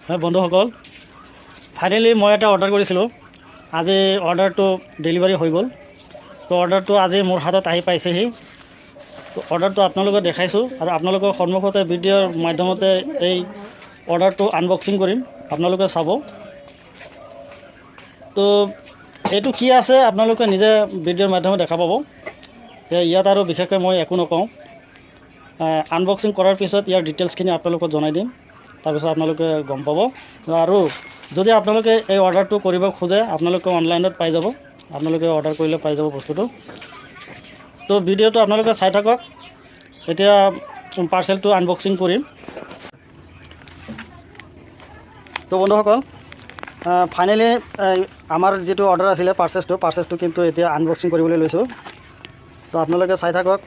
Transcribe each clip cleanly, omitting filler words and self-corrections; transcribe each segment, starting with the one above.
হয় বন্ধুসকল, ফাইনেলি মই এটা অৰ্ডাৰ কৰিছিলোঁ। আজি অৰ্ডাৰটো ডেলিভাৰী হৈ গ'ল। তো অৰ্ডাৰটো আজি মোৰ হাতত আহি পাইছেহি। তো অৰ্ডাৰটো আপোনালোকক দেখাইছোঁ আৰু আপোনালোকৰ সন্মুখতে ভিডিঅ'ৰ মাধ্যমতে এই অৰ্ডাৰটো আনবক্সিং কৰিম, আপোনালোকে চাব। তো এইটো কি আছে আপোনালোকে নিজে ভিডিঅ'ৰ মাধ্যমত দেখা পাব। ইয়াত আৰু বিশেষকৈ মই একো নকওঁ। আনবক্সিং কৰাৰ পিছত ইয়াৰ ডিটেইলছখিনি আপোনালোকক জনাই দিম, তাৰপিছত আপোনালোকে গম পাব। আৰু যদি আপোনালোকে এই অৰ্ডাৰটো কৰিব খোজে আপোনালোকে অনলাইনত পাই যাব, আপোনালোকে অৰ্ডাৰ কৰিলে পাই যাব বস্তুটো। তো ভিডিঅ'টো আপোনালোকে চাই থাকক। এতিয়া পাৰ্চেলটো আনবক্সিং কৰিম। তো বন্ধুসকল, ফাইনেলি আমাৰ যিটো অৰ্ডাৰ আছিলে পাৰ্চেছটো কিন্তু এতিয়া আনবক্সিং কৰিবলৈ লৈছোঁ। তো আপোনালোকে চাই থাকক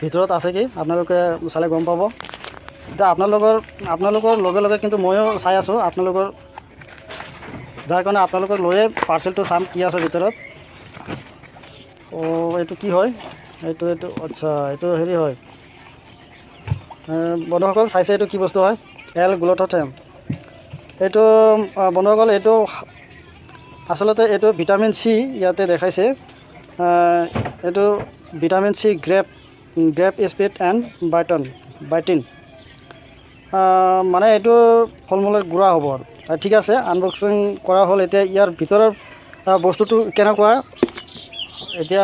ভিতৰত আছে কি, আপোনালোকে চালে গম পাব। এতিয়া আপোনালোকৰ লগে লগে কিন্তু ময়ো চাই আছোঁ আপোনালোকৰ, যাৰ কাৰণে আপোনালোকক লৈয়ে পাৰ্চেলটো চাম কি আছে ভিতৰত। এইটো কি হয়, এইটো আচ্ছা, এইটো হেৰি হয় বন্ধুসকল, চাইছে এইটো কি বস্তু হয়? L-গ্লুটাথিয়ন। এইটো বন্ধুসকল, এইটো আচলতে এইটো ভিটামিন চি ইয়াতে দেখাইছে। এইটো vitamin C grape seed and biotin. মানে এইটো ফল মূলৰ গুড়া হ'ব আৰু। ঠিক আছে, আনবক্সিং কৰা হ'ল। এতিয়া ইয়াৰ ভিতৰৰ বস্তুটো কেনেকুৱা এতিয়া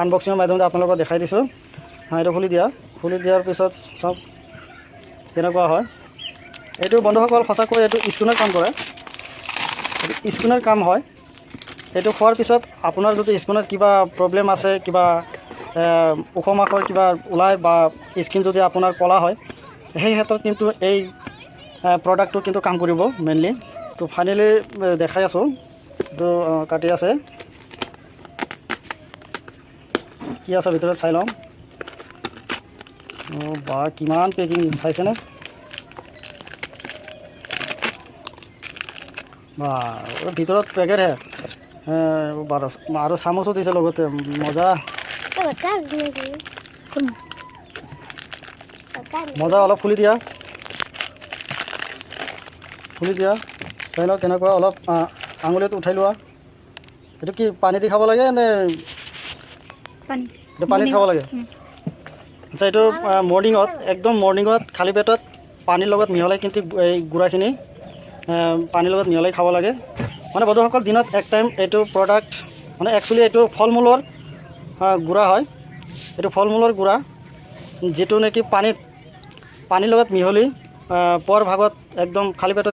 আনবক্সিঙৰ মাধ্যমতে আপোনালোকক দেখাই দিছোঁ। এইটো খুলি দিয়াৰ পিছত চব কেনেকুৱা হয়। এইটো বন্ধুসকল সঁচাকৈ এইটো স্কিনৰ কাম কৰে, স্কিনৰ কাম হয়। এইটো খোৱাৰ পিছত আপোনাৰ যদি স্কিনত কিবা প্ৰব্লেম আছে, কিবা ওখ মাখৰ কিবা ওলায় বা স্কিন যদি আপোনাৰ ক'লা হয়, সেই ক্ষেত্ৰত কিন্তু এই প্ৰডাক্টটো কিন্তু কাম কৰিব মেইনলি। তো ফাইনেলি দেখাই আছোঁ, এইটো কাটি আছে, কি আছে ভিতৰত চাই লওঁ। বা কিমান পেকিং চাইছেনে? বা ভিতৰত পেকেটহে আৰু চামুচো দিছে লগতে, মজা মজা। অলপ খুলি দিয়া চাই লওক কেনেকুৱা। অলপ আঙুলিত উঠাই লোৱা। এইটো কি পানী দি খাব লাগে নে? এইটো পানীত খাব লাগে। আচ্ছা, এইটো একদম মৰ্ণিঙত খালী পেটত পানীৰ লগত মিহলাই কিন্তু এই গুড়াখিনি পানীৰ লগত মিহলাই খাব লাগে। মানে বন্ধুসকল, দিনত এক টাইম এইটো প্ৰডাক্ট, মানে একচুৱেলি এইটো ফল মূলৰ গুড়া হয়। এইটো ফল মূলৰ গুড়া, যিটো নেকি পানীৰ লগত মিহলি পুৱাৰ ভাগত একদম খালী পেটত